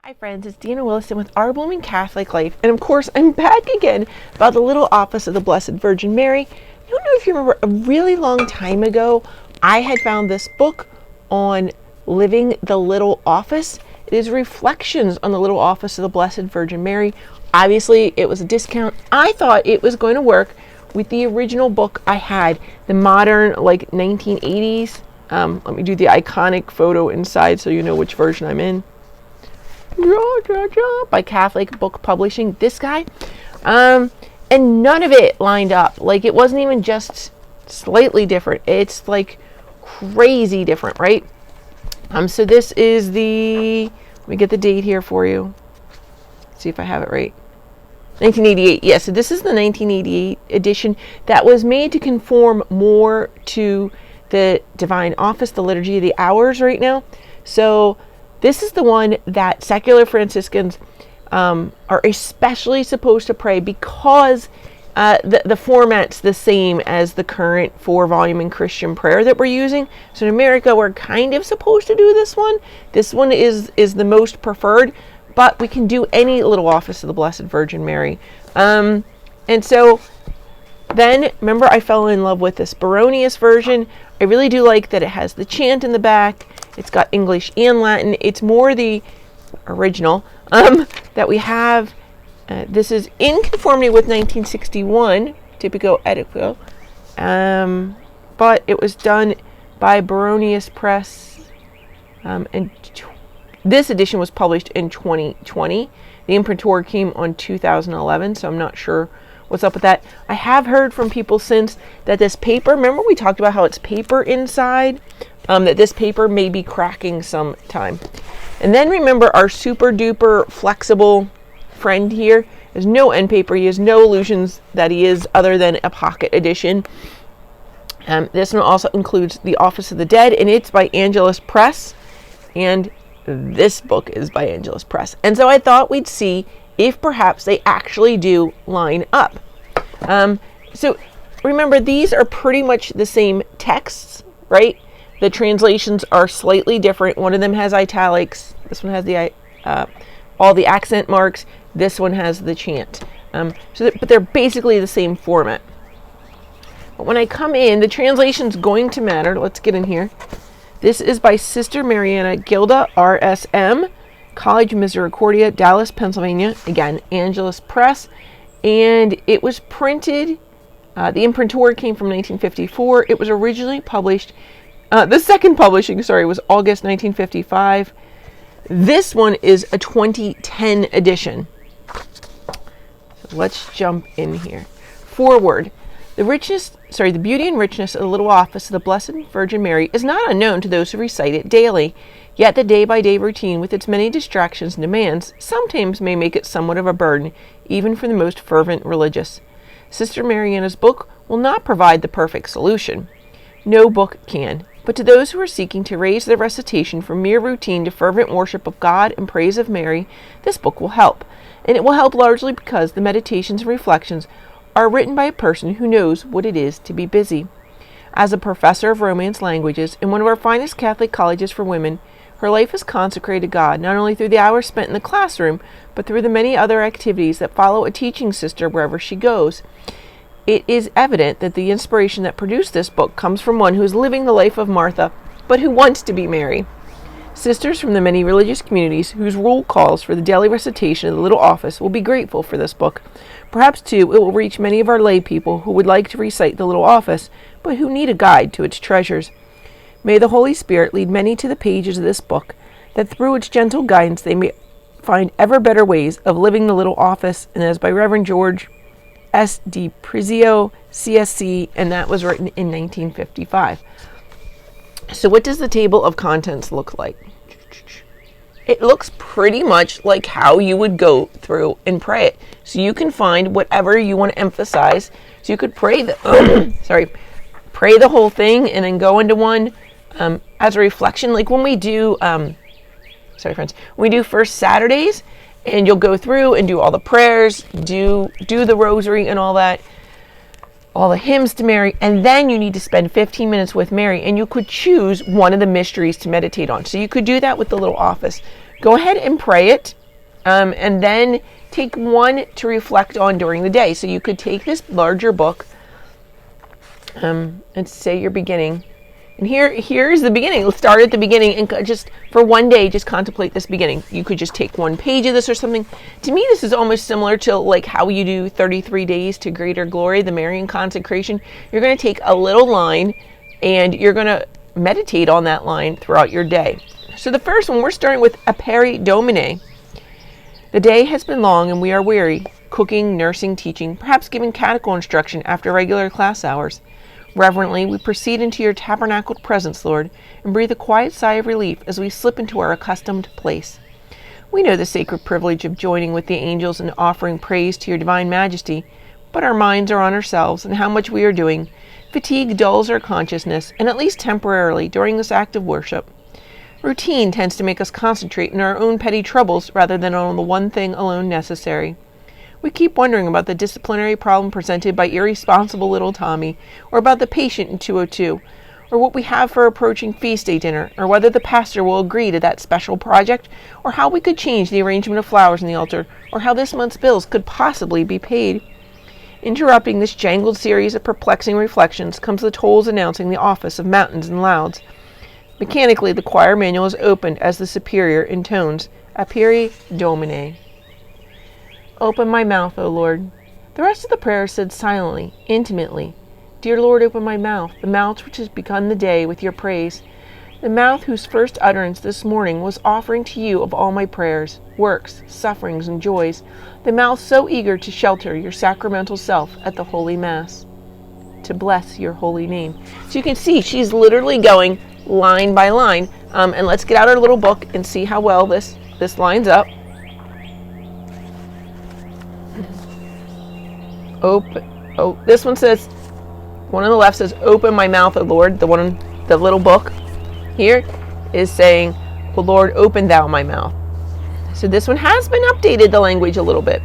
Hi friends, it's Deanna Williston with Our Blooming Catholic Life, and of course I'm back again about the Little Office of the Blessed Virgin Mary. I don't know if you remember, a really long time ago I had found this book on living the Little Office. It is reflections on the Little Office of the Blessed Virgin Mary. Obviously it was a discount. I thought it was going to work with the original book I had, the modern 1980s. Let me do the iconic photo inside so you know which version I'm in. By Catholic Book Publishing, this guy, and none of it lined up. It wasn't even just slightly different, it's crazy different, right? So this is let me get the date here for you, see if I have it right. 1988. Yeah, so this is the 1988 edition that was made to conform more to the Divine Office, the Liturgy of the Hours right now. So this is the one that secular Franciscans are especially supposed to pray because the format's the same as the current 4-volume in Christian prayer that we're using. So in America, we're kind of supposed to do this one. This one is the most preferred, but we can do any Little Office of the Blessed Virgin Mary. And so then, remember, I fell in love with this Baronius version. I really do like that it has the chant in the back. It's got English and Latin. It's more the original that we have. This is in conformity with 1961, Typico Edico, but it was done by Angelus Press, and this edition was published in 2020. The imprintor came on 2011, so I'm not sure what's up with that. I have heard from people since that this paper, remember we talked about how it's paper inside, that this paper may be cracking sometime. And then remember our super duper flexible friend here. There's no end paper. He has no illusions that he is other than a pocket edition. This one also includes The Office of the Dead, and it's by Angelus Press. And this book is by Angelus Press. And so I thought we'd see if perhaps they actually do line up. So remember, these are pretty much the same texts, right? The translations are slightly different. One of them has italics. This one has the all the accent marks. This one has the chant. But they're basically the same format. But when I come in, the translation's going to matter. Let's get in here. This is by Sister Marianna Gildea, RSM, College Misericordia, Dallas, Pennsylvania. Again, Angelus Press. And it was printed, the imprintor came from 1954. It was originally published, the second publishing, was August 1955. This one is a 2010 edition. So let's jump in here. Forward. The beauty and richness of the Little Office of the Blessed Virgin Mary is not unknown to those who recite it daily. Yet the day-by-day routine with its many distractions and demands sometimes may make it somewhat of a burden, even for the most fervent religious. Sister Marianna's book will not provide the perfect solution. No book can. But to those who are seeking to raise their recitation from mere routine to fervent worship of God and praise of Mary, this book will help. And it will help largely because the meditations and reflections are written by a person who knows what it is to be busy. As a professor of Romance languages in one of our finest Catholic colleges for women, her life is consecrated to God, not only through the hours spent in the classroom, but through the many other activities that follow a teaching sister wherever she goes. It is evident that the inspiration that produced this book comes from one who is living the life of Martha, but who wants to be Mary. Sisters from the many religious communities whose rule calls for the daily recitation of the Little Office will be grateful for this book. Perhaps, too, it will reach many of our lay people who would like to recite the Little Office, but who need a guide to its treasures. May the Holy Spirit lead many to the pages of this book, that through its gentle guidance they may find ever better ways of living the Little Office, and as by Reverend George S. D. Prizio, CSC, and that was written in 1955. So what does the table of contents look like? It looks pretty much like how you would go through and pray it. So you can find whatever you want to emphasize. So you could pray pray the whole thing and then go into one as a reflection. Like when we do, when we do First Saturdays, and you'll go through and do all the prayers, do the rosary and all that, all the hymns to Mary, and then you need to spend 15 minutes with Mary, and you could choose one of the mysteries to meditate on. So you could do that with the Little Office. Go ahead and pray it, and then take one to reflect on during the day. So you could take this larger book and say your beginning. And here's the beginning. Let's start at the beginning and just for one day, just contemplate this beginning. You could just take one page of this or something. To me, this is almost similar to like how you do 33 days to greater glory, the Marian consecration. You're going to take a little line and you're going to meditate on that line throughout your day. So the first one, we're starting with Aperi Domine. The day has been long and we are weary, cooking, nursing, teaching, perhaps giving catechal instruction after regular class hours. Reverently, we proceed into your tabernacled presence, Lord, and breathe a quiet sigh of relief as we slip into our accustomed place. We know the sacred privilege of joining with the angels in offering praise to your divine majesty, but our minds are on ourselves and how much we are doing. Fatigue dulls our consciousness, and at least temporarily during this act of worship. Routine tends to make us concentrate on our own petty troubles rather than on the one thing alone necessary. We keep wondering about the disciplinary problem presented by irresponsible little Tommy, or about the patient in 202, or what we have for approaching feast day dinner, or whether the pastor will agree to that special project, or how we could change the arrangement of flowers in the altar, or how this month's bills could possibly be paid. Interrupting this jangled series of perplexing reflections comes the tolls announcing the office of Matins and Lauds. Mechanically, the choir manual is opened as the superior intones, Aperi Domine. Open my mouth, O Lord. The rest of the prayer is said silently, intimately. Dear Lord, open my mouth, the mouth which has begun the day with your praise. The mouth whose first utterance this morning was offering to you of all my prayers, works, sufferings, and joys. The mouth so eager to shelter your sacramental self at the Holy Mass. To bless your holy name. So you can see she's literally going line by line. And let's get out our little book and see how well this lines up. This one says, one on the left says, open my mouth, O Lord. The one in the little book here is saying, O Lord, open thou my mouth. So this one has been updated, the language a little bit.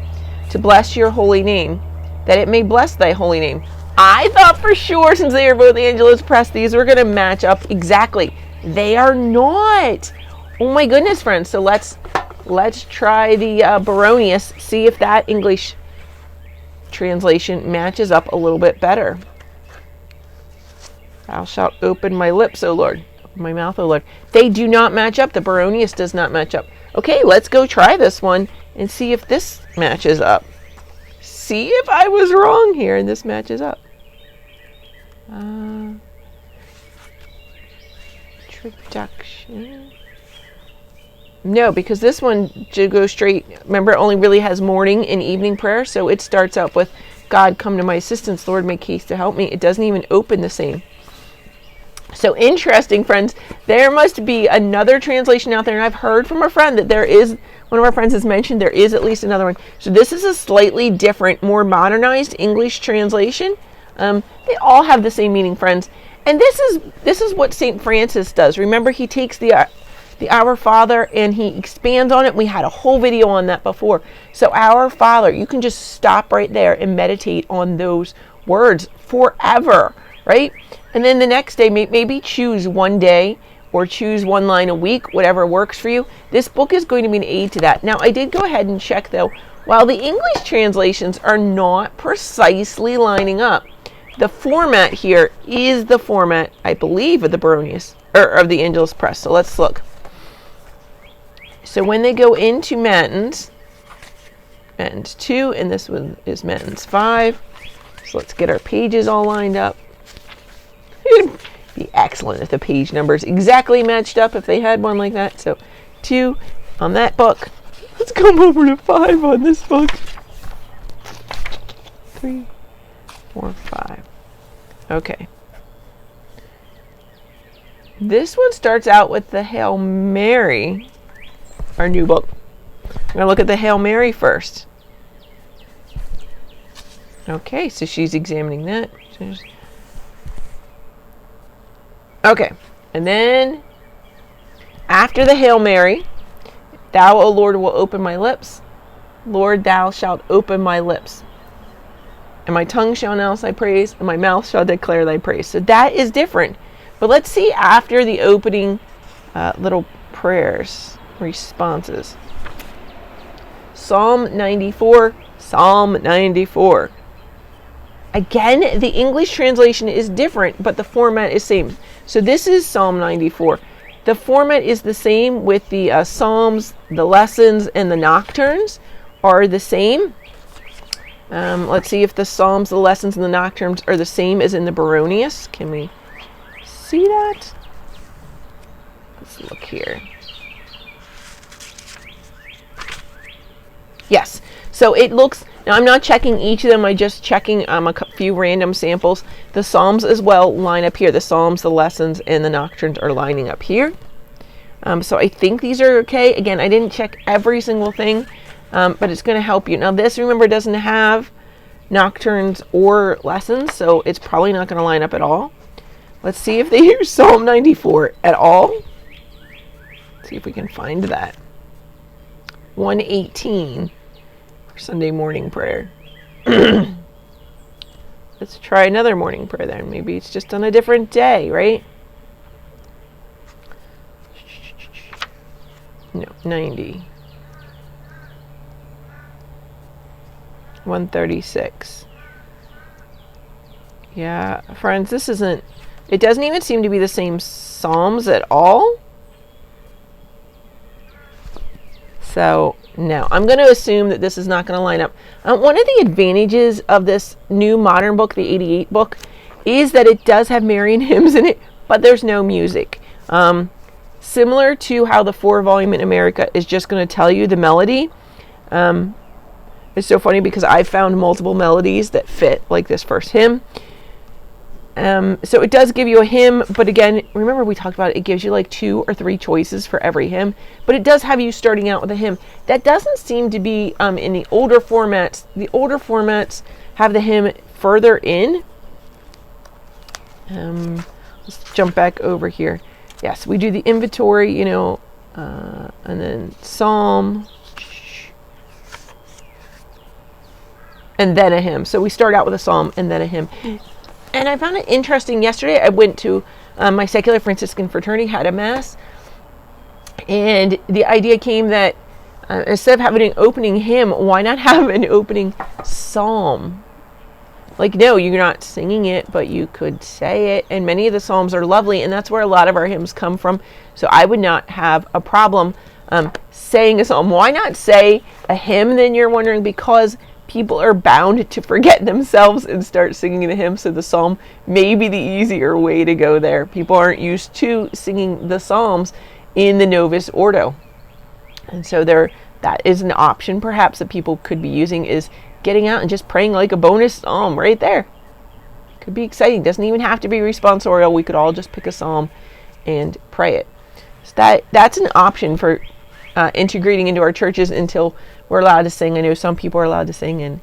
To bless your holy name, that it may bless thy holy name. I thought for sure, since they are both Angelus Press, these were going to match up exactly. They are not. Oh my goodness, friends. So let's try the Baronius, see if that English translation matches up a little bit better. Thou shalt open my lips, O Lord. Open my mouth, O Lord. They do not match up. The Baronius does not match up. Okay, let's go try this one and see if this matches up. See if I was wrong here and this matches up. Introduction. No, because this one should go straight. Remember, it only really has morning and evening prayer. So it starts out with, God, come to my assistance. Lord, make haste to help me. It doesn't even open the same. So interesting, friends. There must be another translation out there. And I've heard from a friend that there is, one of our friends has mentioned there is at least another one. So this is a slightly different, more modernized English translation. They all have the same meaning, friends. And this is what St. Francis does. Remember, he takes the Our Father and he expands on it. We had a whole video on that before. So Our Father, you can just stop right there and meditate on those words forever, right? And then the next day, maybe choose one day or choose one line a week, whatever works for you. This book is going to be an aid to that. Now, I did go ahead and check, though. While the English translations are not precisely lining up, the format here is the format, I believe, of the Baronius, or of the Angelus Press. So let's look. So when they go into Matins 2, and this one is Matins 5. So let's get our pages all lined up. It'd be excellent if the page numbers exactly matched up if they had one like that. So 2 on that book. Let's come over to 5 on this book. 3, 4, 5. Okay. This one starts out with the Hail Mary, our new book. I'm going to look at the Hail Mary first. Okay, so she's examining that. Okay, and then after the Hail Mary, Thou, O Lord, will open my lips. Lord, thou shalt open my lips. And my tongue shall announce thy praise, and my mouth shall declare thy praise. So that is different. But let's see after the opening little prayers. responses. Psalm 94, Psalm 94. Again, the English translation is different, but the format is same. So this is Psalm 94. The format is the same with the Psalms, the lessons, and the nocturnes are the same. Let's see if the Psalms, the lessons, and the nocturnes are the same as in the Baronius. Can we see that? Let's look here. Yes. So it looks, now I'm not checking each of them, I'm just checking a few random samples. The Psalms as well line up here. The Psalms, the lessons, and the nocturnes are lining up here. So I think these are okay. Again, I didn't check every single thing, but it's going to help you. Now this, remember, doesn't have nocturnes or lessons, so it's probably not going to line up at all. Let's see if they use Psalm 94 at all. Let's see if we can find that. 118 for Sunday morning prayer. Let's try another morning prayer then. Maybe it's just on a different day, right? No, 90. 136. Yeah, friends, this isn't, it doesn't even seem to be the same Psalms at all. So, no, I'm going to assume that this is not going to line up. One of the advantages of this new modern book, the 88 book, is that it does have Marian hymns in it, but there's no music. Similar to how the 4-volume in America is just going to tell you the melody. It's so funny because I found multiple melodies that fit, like this first hymn. So it does give you a hymn, but again, remember we talked about it gives you like 2 or 3 choices for every hymn, but it does have you starting out with a hymn. That doesn't seem to be in the older formats. The older formats have the hymn further in. Let's jump back over here. Yes, we do the inventory, and then Psalm, and then a hymn. So we start out with a Psalm and then a hymn. And I found it interesting. Yesterday I went to my secular Franciscan fraternity, had a mass, and the idea came that instead of having an opening hymn, why not have an opening psalm? Like, no, you're not singing it, but you could say it. And many of the psalms are lovely, and that's where a lot of our hymns come from. So I would not have a problem saying a psalm. Why not say a hymn, then, you're wondering? Because people are bound to forget themselves and start singing the hymn, so the psalm may be the easier way to go there. People aren't used to singing the psalms in the Novus Ordo. And so that is an option perhaps that people could be using, is getting out and just praying like a bonus psalm right there. Could be exciting. Doesn't even have to be responsorial. We could all just pick a psalm and pray it. So that's an option for integrating into our churches until we're allowed to sing. I know some people are allowed to sing, and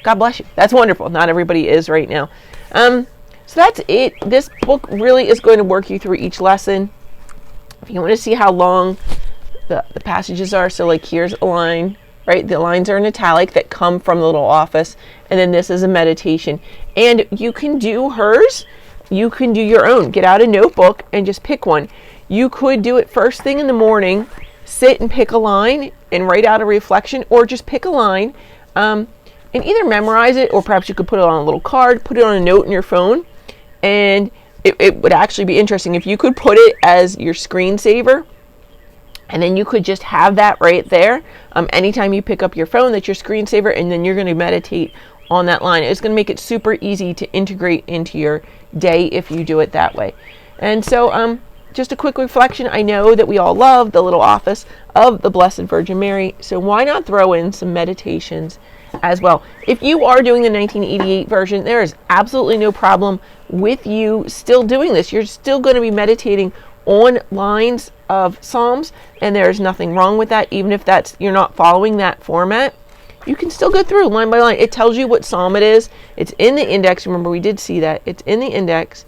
God bless you. That's wonderful. Not everybody is right now. So that's it. This book really is going to work you through each lesson. If you want to see how long the passages are, so like here's a line, right? The lines are in italic that come from the little office, and then this is a meditation. And you can do hers. You can do your own. Get out a notebook and just pick one. You could do it first thing in the morning, sit and pick a line and write out a reflection, or just pick a line and either memorize it, or perhaps you could put it on a little card, put it on a note in your phone. And it would actually be interesting if you could put it as your screensaver, and then you could just have that right there. Anytime you pick up your phone, that's your screensaver, and then you're going to meditate on that line. It's going to make it super easy to integrate into your day if you do it that way. And so just a quick reflection. I know that we all love the little office of the Blessed Virgin Mary, so why not throw in some meditations as well? If you are doing the 1988 version, there is absolutely no problem with you still doing this. You're still going to be meditating on lines of Psalms, and there's nothing wrong with that. Even if you're not following that format, you can still go through line by line. It tells you what psalm it is. It's in the index. Remember, we did see that. It's in the index.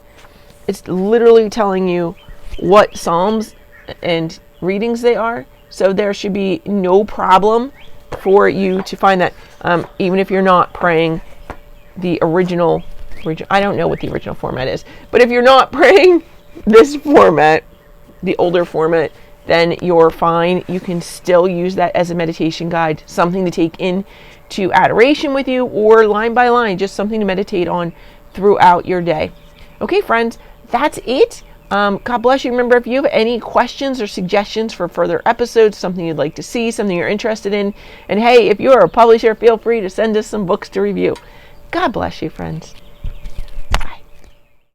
It's literally telling you what psalms and readings they are. So there should be no problem for you to find that, even if you're not praying the original. I don't know what the original format is, but if you're not praying this format, the older format, then you're fine. You can still use that as a meditation guide, something to take in to adoration with you, or line by line, just something to meditate on throughout your day. Okay, friends, that's it. God bless you. Remember, if you have any questions or suggestions for further episodes, something you'd like to see, something you're interested in, and hey, if you're a publisher, feel free to send us some books to review. God bless you, friends.